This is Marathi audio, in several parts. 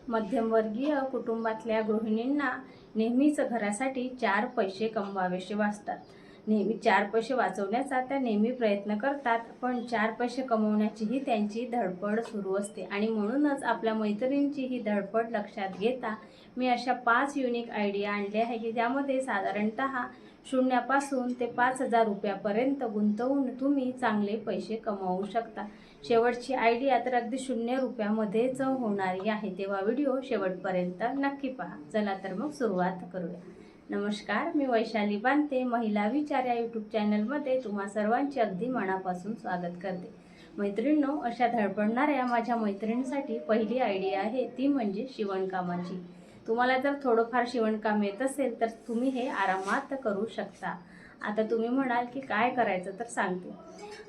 मध्यमवर्गीय कुटुंबातल्या गृहिणींना नेहमीच घरासाठी 4 पैसे कमवावेसे वाटतात. नेहमी 4 पैसे वाचवण्याचा त्या नेहमी प्रयत्न करतात, पण 4 पैसे कमवण्याचीही त्यांची धडपड सुरू असते. आणि म्हणूनच आपल्या मैत्रिणींची ही धडपड लक्षात घेता मी अशा 5 युनिक आयडिया आणल्या आहे की त्यामध्ये साधारणतः शून्यापासून ते 5,000 रुपयापर्यंत गुंतवून तुम्ही चांगले पैसे कमवू शकता. शेवटची आयडिया तर अगदी 0 रुपयामध्येच होणारी आहे, तेव्हा व्हिडिओ शेवटपर्यंत नक्की पहा. चला तर मग सुरुवात करूया. नमस्कार, मी वैशाली बांते, महिला विचार या यूट्यूब चॅनलमध्ये तुम्हा सर्वांचे अगदी मनापासून स्वागत करते. मैत्रिणींनो, अशा धडपडणाऱ्या माझ्या मैत्रिणींसाठी पहिली आयडिया आहे ती म्हणजे शिवणकामाची. तुम्हाला जर थोडंफार शिवणकाम येत असेल तर तुम्ही हे आरामात करू शकता. आता तुम्ही म्हणाल की काय करायचं, तर सांगते.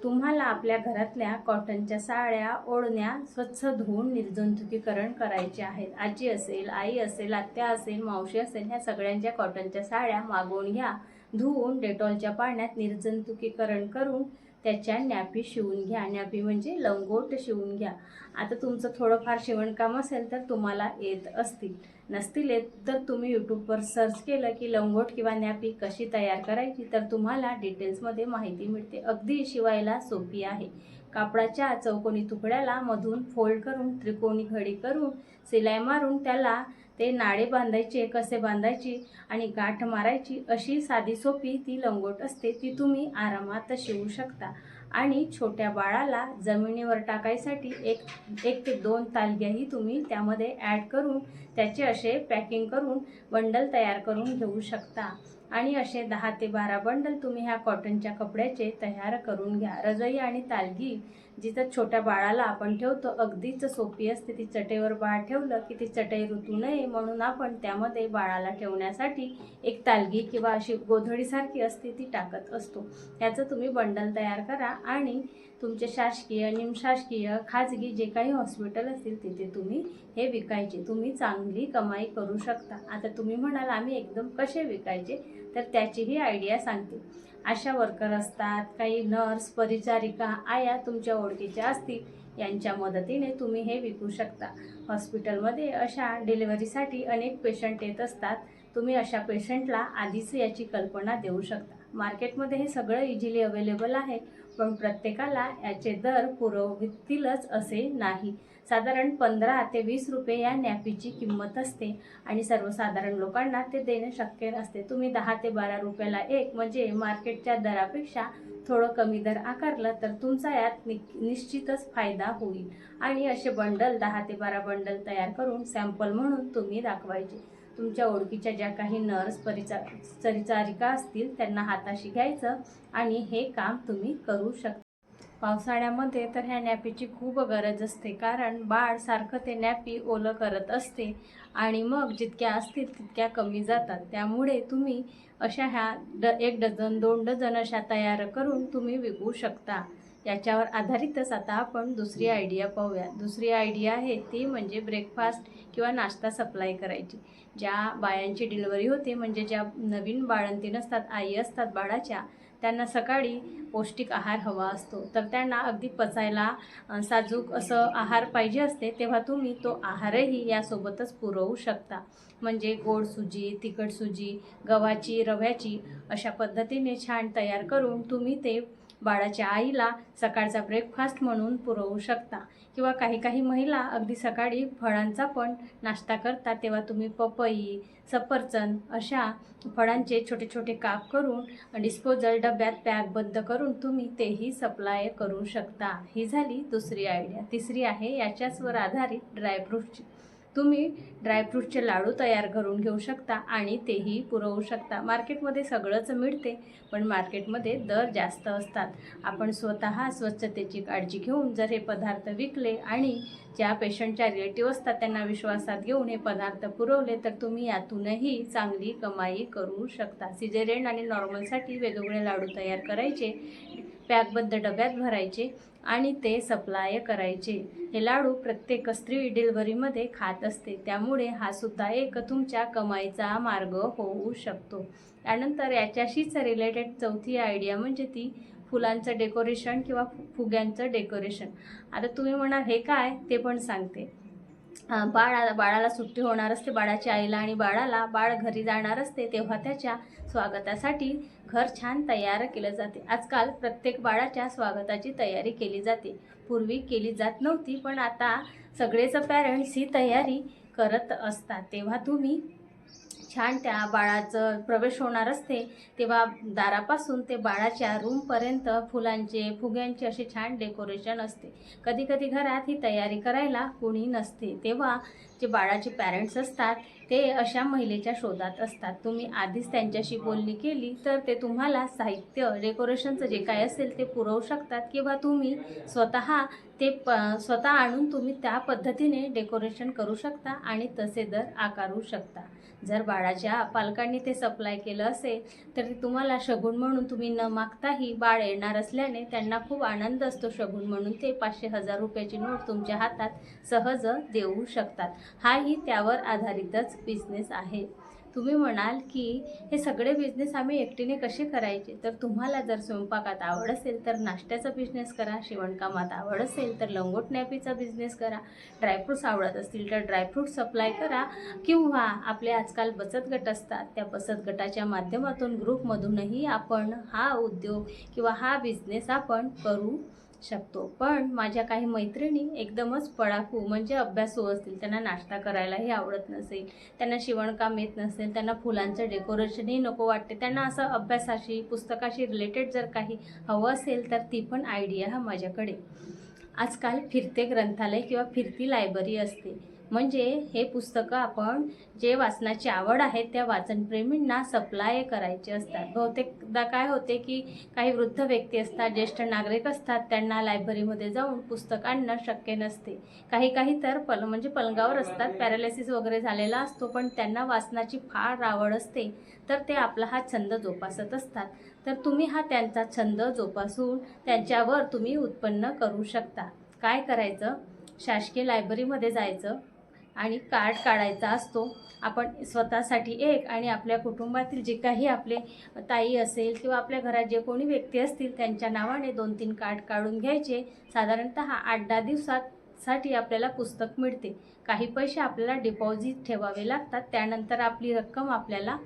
तुम्हाला आपल्या घरातल्या कॉटनच्या साड्या, ओढण्या स्वच्छ धुवून निर्जंतुकीकरण करायचे आहेत. आजी असेल, आई असेल, आत्या असेल, मावशी असेल, ह्या सगळ्यांच्या कॉटनच्या साड्या मागवून घ्या. धुवून डेटॉलच्या पाण्यात निर्जंतुकीकरण करून त्याच्या नॅपी शिवून घ्या. नॅपी म्हणजे लंगोट शिवून घ्या. आता तुमचं थोडंफार शिवणकाम असेल तर तुम्हाला येत असतील, नसतील येत तर तुम्ही यूट्यूबवर सर्च केलं की लंगोट किंवा नॅपी कशी तयार करायची तर तुम्हाला डिटेल्समध्ये माहिती मिळते. अगदी शिवायला सोपी आहे. कापडाच्या चौकोनी तुकड्याला मधून फोल्ड करून त्रिकोणी घडी करून शिलाई मारून त्याला ते नाडे बांधायचे, कसे बांधायची आणि गाठ मारायची, अशी साधी सोपी ती लंगोट असते. ती तुम्ही आरामात शिवू शकता. आणि छोट्या बाळाला जमिनीवर टाकायसाठी एक ते 2 तालग्याही तुम्ही त्यामध्ये ॲड करून त्याचे असे पॅकिंग करून बंडल तयार करून घेऊ शकता. आणि असे 10 ते 12 बंडल तुम्ही ह्या कॉटनच्या कपड्याचे तयार करून घ्या. रजई आणि तालगी जिथं छोट्या बाळाला आपण ठेवतो अगदीच सोपी असते. ती चटईवर बाळ ठेवलं की ती चटई रुतू नये म्हणून आपण त्यामध्ये बाळाला ठेवण्यासाठी एक तालगी किंवा अशी गोधडीसारखी असते ती टाकत असतो. याचं तुम्ही बंडल तयार करा आणि तुमचे शासकीय, निमशासकीय, खाजगी जे काही हॉस्पिटल असतील तिथे तुम्ही हे विकायचे. तुम्ही चांगली कमाई करू शकता. आता तुम्ही म्हणाल आम्ही एकदम कसे विकायचे, तर त्याचीही आयडिया सांगते. आशा वर्कर असतात, काही नर्स, परिचारिका, आया तुमच्या ओळखीच्या असतील, यांच्या मदतीने तुम्ही हे विकू शकता. हॉस्पिटलमध्ये अशा डिलिव्हरीसाठी अनेक पेशंट येत असतात. तुम्ही अशा पेशंटला आधीच याची कल्पना देऊ शकता. मार्केटमध्ये हे सगळं इझिली अवेलेबल आहे, पण प्रत्येकाला याचे दर पुरवतीलच असे नाही. साधारण 15 ते 20 रुपये या नॅपीची किंमत असते आणि सर्वसाधारण लोकांना ते देणे शक्य नसते. तुम्ही 10 ते 12 रुपयाला एक म्हणजे मार्केटच्या दरापेक्षा थोडं कमी दर आकारलं तर तुमचा यात निश्चितच फायदा होईल. आणि असे बंडल 10 ते 12 बंडल तयार करून सॅम्पल म्हणून तुम्ही दाखवायचे. तुमच्या ओळखीच्या ज्या काही नर्स, परिचारिका असतील त्यांना हाताशी घ्यायचं आणि हे काम तुम्ही करू शकता. पावसाळ्यामध्ये तर ह्या नॅपीची खूप गरज असते, कारण बाळ सारखं ते नॅपी ओलं करत असते आणि मग जितक्या असतील तितक्या कमी जातात. त्यामुळे तुम्ही अशा ह्या 1 डझन 2 डझन अशा तयार करून तुम्ही विकू शकता. याच्यावर आधारितच आता आपण दुसरी आयडिया पाहूया. दुसरी आयडिया आहे ती म्हणजे ब्रेकफास्ट किंवा नाश्ता सप्लाय करायची. ज्या बायांची डिलिव्हरी होते, म्हणजे ज्या नवीन बाळंतीण असतात, आई असतात बाळाच्या, त्यांना सकाळी पौष्टिक आहार हवा असतो. तर त्यांना अगदी पचायला साजूक असं आहार पाहिजे असते, तेव्हा तुम्ही तो आहारही यासोबतच पुरवू शकता. म्हणजे गोड सुजी, तिखट सुजी, गव्हाची, रव्याची अशा पद्धतीने छान तयार करून तुम्ही ते बाळाच्या आईला सकाळचा ब्रेकफास्ट म्हणून पुरवू शकता. किंवा काही काही महिला अगदी सकाळी फळांचा पण नाश्ता करतात, तेव्हा तुम्ही पपई, सफरचंद अशा फळांचे छोटे छोटे काप करून डिस्पोजल डब्यात पॅकबद्ध करून तुम्ही तेही सप्लाय करू शकता. ही झाली दुसरी आयडिया. तिसरी आहे याच्याचवर आधारित ड्रायफ्रूटची. तुम्ही ड्रायफ्रूटचे लाडू तयार करून घेऊ शकता आणि तेही पुरवू शकता. मार्केटमध्ये सगळंच मिळते, पण मार्केटमध्ये दर जास्त असतात. आपण स्वतः स्वच्छतेची काळजी घेऊन जर हे पदार्थ विकले आणि ज्या पेशंटच्या रिलेटिव्ह असतात त्यांना विश्वासात घेऊन हे पदार्थ पुरवले तर तुम्ही यातूनही चांगली कमाई करू शकता. सिजेरियन आणि नॉर्मलसाठी वेगवेगळे लाडू तयार करायचे, पॅकबद्ध डब्यात भरायचे आणि ते सप्लाय करायचे. हे लाडू प्रत्येक स्त्री डिलिव्हरीमध्ये खात असते, त्यामुळे हा सुद्धा एक तुमच्या कमाईचा मार्ग होऊ शकतो. त्यानंतर याच्याशीच रिलेटेड चौथी आयडिया म्हणजे ती फुलांचं डेकोरेशन किंवा फुग्यांचं डेकोरेशन. आता तुम्ही म्हणाल हे काय, ते पण सांगते. बाळाला सुट्टी होणार असते, बाळाच्या आईला आणि बाळाला, बाळ घरी जाणार असते, तेव्हा त्याच्या स्वागतासाठी घर छान तयार केलं जाते. आजकाल प्रत्येक बाळाच्या स्वागताची तयारी केली जाते. पूर्वी केली जात नव्हती, पण आता सगळेच पॅरेंट्स ही तयारी करत असतात. तेव्हा तुम्ही छान त्या बाळाचं प्रवेश होणार असते तेव्हा दारापासून ते बाळाच्या रूमपर्यंत फुलांचे, फुग्यांचे असे छान डेकोरेशन असते. कधी कधी घरात ही तयारी करायला कोणी नसते, तेव्हा जे बाळाचे पॅरेंट्स असतात ते अशा महिलेच्या शोधात असतात. तुम्ही आधीच त्यांच्याशी बोलणी केली तर ते तुम्हाला साहित्य, डेकोरेशनचं जे काय असेल ते पुरवू शकतात, किंवा तुम्ही स्वतः आणून तुम्ही त्या पद्धतीने डेकोरेशन करू शकता आणि तसे दर आकारू शकता. जर बाळाच्या पालकांनी ते सप्लाय केलं असेल तर तुम्हाला शगुन म्हणून, तुम्ही न मागताही बाळ येणार असल्याने त्यांना खूप आनंद असतो, शगुन म्हणून ते 500-1000 रुपयाची नोट तुमच्या हातात सहज देऊ शकतात. हाही त्यावर आधारितच बिझनेस आहे. तुम्ही म्हणाल की हे सगळे बिझनेस आम्ही एकटीने कसे करायचे? तर तुम्हाला जर स्वयंपाकात आवड असेल तर नाश्त्याचा बिझनेस करा, शिवणकामात आवड असेल तर लंगोट नॅपीचा बिझनेस करा, ड्रायफ्रूट्स आवडत असतील तर ड्रायफ्रूट सप्लाय करा, किंवा आपले आजकाल बचत गट असतात, त्या बचत गटाच्या माध्यमातून ग्रुपमधूनही आपण हा उद्योग किंवा हा बिझनेस आपण करू शकतो. पण माझ्या काही मैत्रिणी एकदमच पळाकू म्हणजे अभ्यासू असतील, त्यांना नाश्ता करायलाही आवडत नसेल, त्यांना शिवणकाम येत नसेल, त्यांना फुलांचं डेकोरेशनही नको वाटते, त्यांना असं अभ्यासाशी, पुस्तकाशी रिलेटेड जर काही हवं असेल तर ती पण आयडिया माझ्याकडे. आजकाल फिरते ग्रंथालय किंवा फिरती लायब्ररी असते, म्हणजे हे पुस्तकं आपण जे वाचनाची आवड आहे त्या वाचनप्रेमींना सप्लाय करायचे असतात. बहुतेकदा काय होते की काही वृद्ध व्यक्ती असतात, ज्येष्ठ नागरिक असतात, त्यांना लायब्ररीमध्ये जाऊन पुस्तक आणणं शक्य नसते. काही तर म्हणजे पलंगावर असतात, पॅरालिसिस वगैरे झालेला असतो, पण त्यांना वाचनाची फार आवड असते, तर ते आपला हा छंद जोपासत असतात. तर तुम्ही हा त्यांचा छंद जोपासून त्यांच्यावर तुम्ही उत्पन्न करू शकता. काय करायचं? शासकीय लायब्ररीमध्ये जायचं आणि कार्ड काढायचा असतो. आपण स्वतःसाठी एक आणि आपल्या कुटुंबातील जे काही आपले ताई असेल किंवा आपल्या घरात जे कोणी व्यक्ती असतील त्यांच्या नावाने 2-3 कार्ड काढून घ्यायचे. साधारणतः 8-10 दिवसासाठी आपल्याला पुस्तक मिळते. काही पैसे आपल्याला डिपॉझिट ठेवावे लागतात, त्यानंतर आपली रक्कम आपल्याला,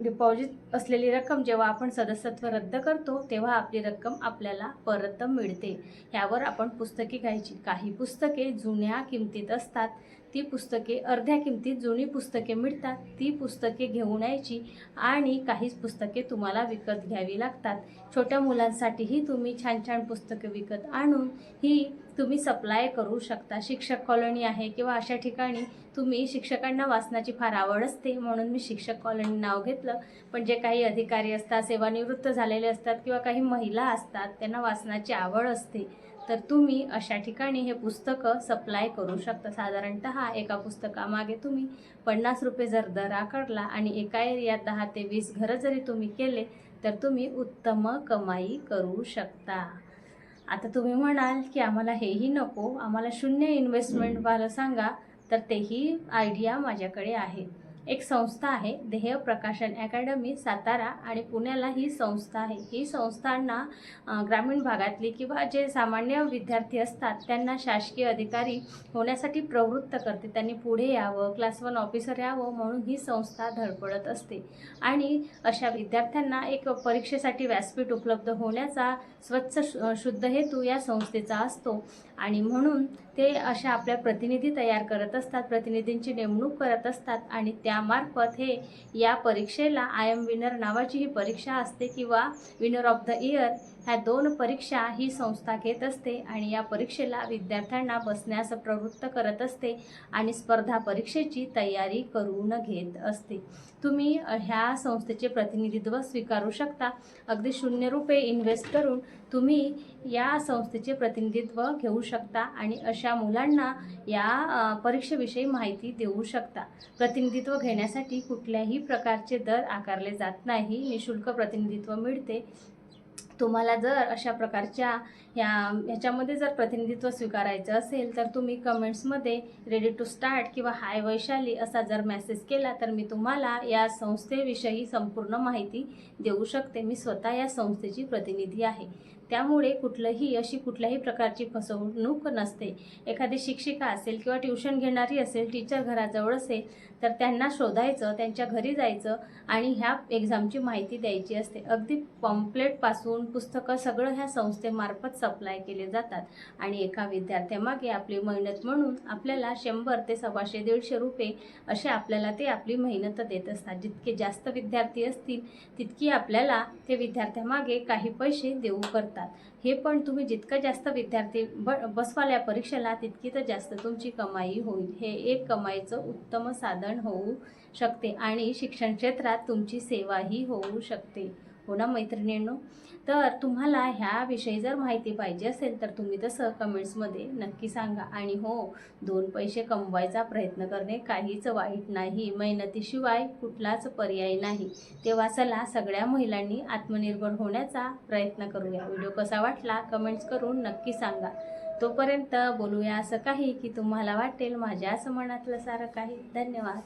डिपॉझिट असलेली रक्कम जेव्हा आपण सदस्यत्व रद्द करतो तेव्हा आपली रक्कम आपल्याला परत मिळते. ह्यावर आपण पुस्तके घ्यायची. काही पुस्तके जुन्या किमतीत असतात, ती पुस्तके अर्ध्या किमतीत जुनी पुस्तके मिळतात, ती पुस्तके घेऊन यायची, आणि काही पुस्तके तुम्हाला विकत घ्यावी लागतात. छोट्या मुलांसाठीही तुम्ही छान छान पुस्तके विकत आणून ही तुम्ही सप्लाय करू शकता. शिक्षक कॉलनी आहे किंवा अशा ठिकाणी तुम्ही, शिक्षकांना वाचनाची फार आवड असते म्हणून मी शिक्षक कॉलनी नाव घेतलं, पण जे काही अधिकारी असतात, सेवानिवृत्त झालेले असतात, किंवा काही महिला असतात, त्यांना वाचनाची आवड असते, तर तुम्ही अशा ठिकाणी हे पुस्तकं सप्लाय करू शकता. साधारणतः एका पुस्तकामागे तुम्ही 50 रुपये जर दर आकारला आणि एका एरियात 10 ते 20 घरं जरी तुम्ही केले तर तुम्ही उत्तम कमाई करू शकता. आता तुम्ही म्हणाल की आम्हाला हेही नको, आम्हाला शून्य इन्व्हेस्टमेंटवालं सांगा, तर तेही आयडिया माझ्याकडे आहे. एक संस्था आहे, ध्येय प्रकाशन अकॅडमी, सातारा आणि पुण्याला ही संस्था आहे. ही संस्थांना ग्रामीण भागातली किंवा जे सामान्य विद्यार्थी असतात त्यांना शासकीय अधिकारी होण्यासाठी प्रवृत्त करते. त्यांनी पुढे यावं, क्लास 1 ऑफिसर यावं म्हणून ही संस्था धडपडत असते. आणि अशा विद्यार्थ्यांना एक परीक्षेसाठी व्यासपीठ उपलब्ध होण्याचा स्वच्छ शुद्ध हेतू या संस्थेचा असतो, आणि म्हणून ते अशा आपल्या प्रतिनिधी तयार करत असतात, प्रतिनिधींची नेमणूक करत असतात, आणि त्यामार्फत हे या परीक्षेला IM विनर नावाची ही परीक्षा असते, किंवा विनर ऑफ द इयर, ह्या 2 परीक्षा ही संस्था घेत असते, आणि या परीक्षेला विद्यार्थ्यांना बसण्यास प्रवृत्त करत असते आणि स्पर्धा परीक्षेची तयारी करून घेत असते. तुम्ही ह्या संस्थेचे प्रतिनिधित्व स्वीकारू शकता. अगदी 0 रुपये इन्व्हेस्ट करून तुम्ही या संस्थेचे प्रतिनिधित्व घेऊ शकता आणि अशा मुलांना या परीक्षेविषयी माहिती देऊ शकता. प्रतिनिधित्व घेण्यासाठी कुठल्याही प्रकारचे दर आकारले जात नाही, निशुल्क प्रतिनिधित्व मिळते. तुम्हाला जर अशा प्रकारच्या ह्याच्यामध्ये जर प्रतिनिधित्व स्वीकारायचं असेल तर तुम्ही कमेंट्समध्ये रेडी टू स्टार्ट किंवा हाय वैशाली असा जर मेसेज केला तर मी तुम्हाला या संस्थेविषयी संपूर्ण माहिती देऊ शकते. मी स्वतः या संस्थेची प्रतिनिधी आहे, त्यामुळे कुठल्याही प्रकारची फसवणूक नसते. एखादी शिक्षिका असेल किंवा ट्युशन घेणारी असेल, टीचर घराजवळ असेल तर त्यांना शोधायचं, त्यांच्या घरी जायचं आणि ह्या एक्झामची माहिती द्यायची असते. अगदी पॉम्पलेटपासून पुस्तकं सगळं ह्या संस्थेमार्फत सप्लाय केले जातात आणि एका विद्यार्थ्यामागे आपली मेहनत म्हणून आपल्याला 100 ते 125 150 रुपये असे आपल्याला ते आपली मेहनत देत असतात. जितके जास्त विद्यार्थी असतील तितकी आपल्याला ते विद्यार्थ्यामागे काही पैसे देऊ करतात. हे पण तुम्ही जितकं जास्त विद्यार्थी बसवाल या परीक्षेला तितकी तर जास्त तुमची कमाई होईल. हे एक कमाईचं उत्तम साधन होऊ शकते आणि शिक्षण क्षेत्रात तुमची सेवाही होऊ शकते. हो ना मैत्रिणींनो? तर तुम्हाला ह्याविषयी जर माहिती पाहिजे असेल तर तुम्ही तसं कमेंट्समध्ये नक्की सांगा. आणि हो, 2 पैसे कमवायचा प्रयत्न करणे काहीच वाईट नाही. मेहनतीशिवाय कुठलाच पर्याय नाही. तेव्हा चला सगळ्या महिलांनी आत्मनिर्भर होण्याचा प्रयत्न करूया. व्हिडिओ कसा वाटला कमेंट्स करून नक्की सांगा. तोपर्यंत बोलूया असं काही की तुम्हाला वाटेल माझ्याच मनातलं सारं काही. धन्यवाद.